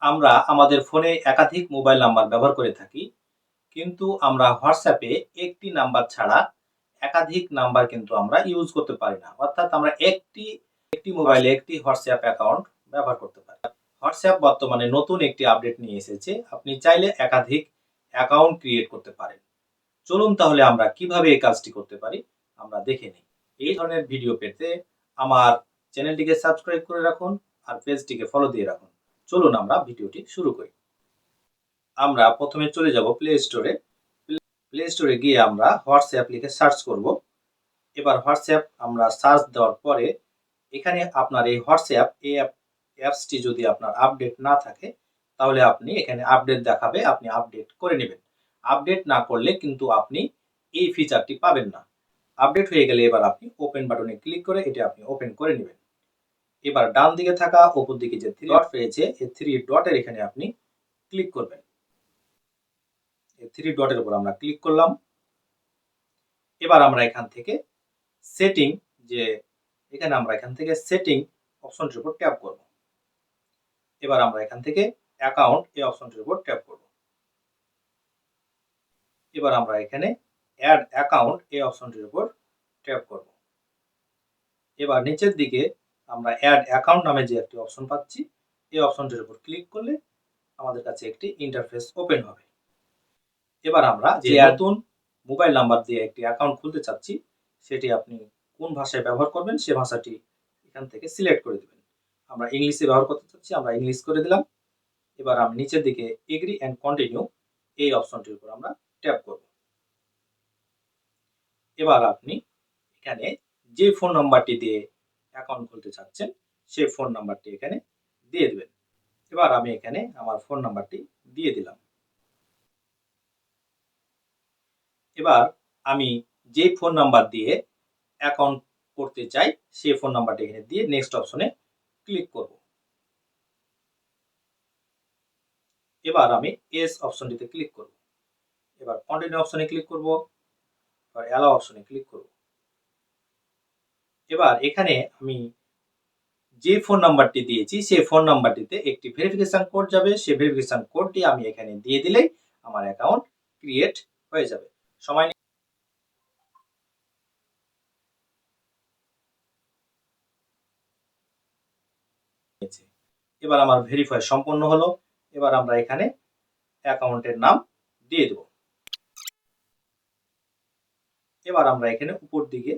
আমরা আমাদের ফোনে একাধিক মোবাইল নাম্বার ব্যবহার করে থাকি। কিন্তু আমরা WhatsApp এ একটি নাম্বার ছাড়া একাধিক নাম্বার কিন্তু আমরা ইউজ করতে পারি না। অর্থাৎ আমরা একটি মোবাইলে একটি WhatsApp অ্যাকাউন্ট ব্যবহার করতে পারি। WhatsApp বর্তমানে নতুন একটি আপডেট নিয়ে এসেছে। আপনি চাইলে একাধিক অ্যাকাউন্ট ক্রিয়েট করতে পারেন। চলুন তাহলে আমরা কিভাবে এই কাজটি করতে পারি আমরা দেখে নিই। এই ধরনের ভিডিও পেতে আমার চ্যানেলটিকে সাবস্ক্রাইব করে রাখুন আর পেজটিকে ফলো দিয়ে রাখুন। চলুন আমরা ভিডিওটি শুরু করি। আমরা প্রথমে চলে যাব প্লে স্টোরে। প্লে স্টোরে গিয়ে আমরা WhatsApp লিখে সার্চ করব। এবার WhatsApp আমরা সার্চ দেওয়ার পরে এখানে আপনার এই WhatsApp এই অ্যাপসটি যদি আপনার আপডেট না থাকে তাহলে আপনি এখানে আপডেট দেখাবে, আপনি আপডেট করে নেবেন। আপডেট না করলে কিন্তু আপনি এই ফিচারটি পাবেন না। আপডেট হয়ে গেলে এবার আপনি ওপেন বাটনে ক্লিক করে এটা আপনি ওপেন করে নেবেন। এবার ডান দিকে থাকা উপর দিকে যে থ্রি ডট রয়েছে এই থ্রি ডটের এখানে আপনি ক্লিক করবেন। এই থ্রি ডটের উপর আমরা ক্লিক করলাম। এবার আমরা এখান থেকে সেটিং যে এখানে আমরা এখান থেকে সেটিং অপশনটির উপর ট্যাপ করব। এবার আমরা এখান থেকে অ্যাকাউন্ট এই অপশনটির উপর ট্যাপ করব। এবার আমরা এখানে অ্যাড অ্যাকাউন্ট এই অপশনটির উপর ট্যাপ করব। এবার নিচের দিকে আমরা অ্যাড অ্যাকাউন্ট নামে যে একটি অপশন পাচ্ছি এই অপশনটির উপর ক্লিক করলে আমাদের কাছে একটি ইন্টারফেস ওপেন হবে। এবার আমরা যে নতুন মোবাইল নাম্বার দিয়ে একটি অ্যাকাউন্ট খুলতে চাচ্ছি সেটি আপনি কোন ভাষায় ব্যবহার করবেন সে ভাষাটি এখান থেকে সিলেক্ট করে দেবেন। আমরা ইংলিশে ব্যবহার করতে চাচ্ছি, আমরা ইংলিশ করে দিলাম। এবার আমি নিচের দিকে এগ্রি অ্যান্ড কন্টিনিউ এই অপশনটির উপর আমরা ট্যাপ করব। এবার আপনি এখানে যে ফোন নাম্বারটি দিয়ে অ্যাকাউন্ট খুলতে চাচ্ছেন সেই ফোন নাম্বারটি এখানে দিয়ে দেবেন। এবার আমি এখানে আমার ফোন নাম্বারটি দিয়ে দিলাম। এবার আমি যে ফোন নাম্বার দিয়ে অ্যাকাউন্ট করতে চাই সেই ফোন নাম্বারটি এখানে দিয়ে নেক্সট অপশনে ক্লিক করব। এবার আমি এস অপশনটিতে ক্লিক করব। এবার কন্টিনিউ অপশনে ক্লিক করব, এবার অ্যালাও অপশনে ক্লিক করব। এবার এখানে আমি যে ফোন নাম্বারটি দিয়েছি সেই ফোন নাম্বারটিতে একটি ভেরিফিকেশন কোড যাবে, সেই ভেরিফিকেশন কোডটি আমি এখানে দিয়ে দিলেই আমার অ্যাকাউন্ট ক্রিয়েট হয়ে যাবে। সময় নিয়েছে। এবার আমার ভেরিফাই সম্পন্ন হলো। এবার আমরা এখানে অ্যাকাউন্টের নাম দিয়ে দেব। এবার আমরা এখানে উপর দিকে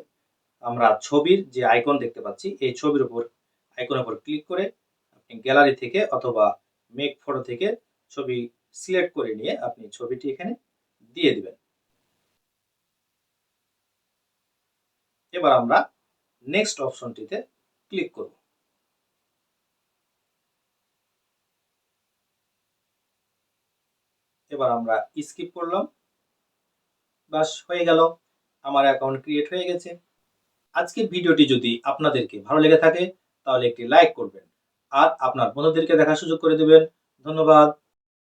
আমরা ছবির যে আইকন দেখতে পাচ্ছি এই ছবির উপর আইকনের উপর ক্লিক করে আপনি গ্যালারি থেকে অথবা মেক ফটো থেকে ছবি সিলেক্ট করে নিয়ে আপনি ছবিটি এখানে দিয়ে দিবেন। এবার আমরা নেক্সট অপশনটিতে ক্লিক করব। এবার আমরা স্কিপ করলাম। বাস হয়ে গেল, আমার অ্যাকাউন্ট ক্রিয়েট হয়ে গেছে। আজকের ভিডিওটি যদি আপনাদেরকে ভালো লেগে থাকে তাহলে একটি লাইক করবেন আর আপনার বন্ধুদেরকে দেখার সুযোগ করে দেবেন। ধন্যবাদ।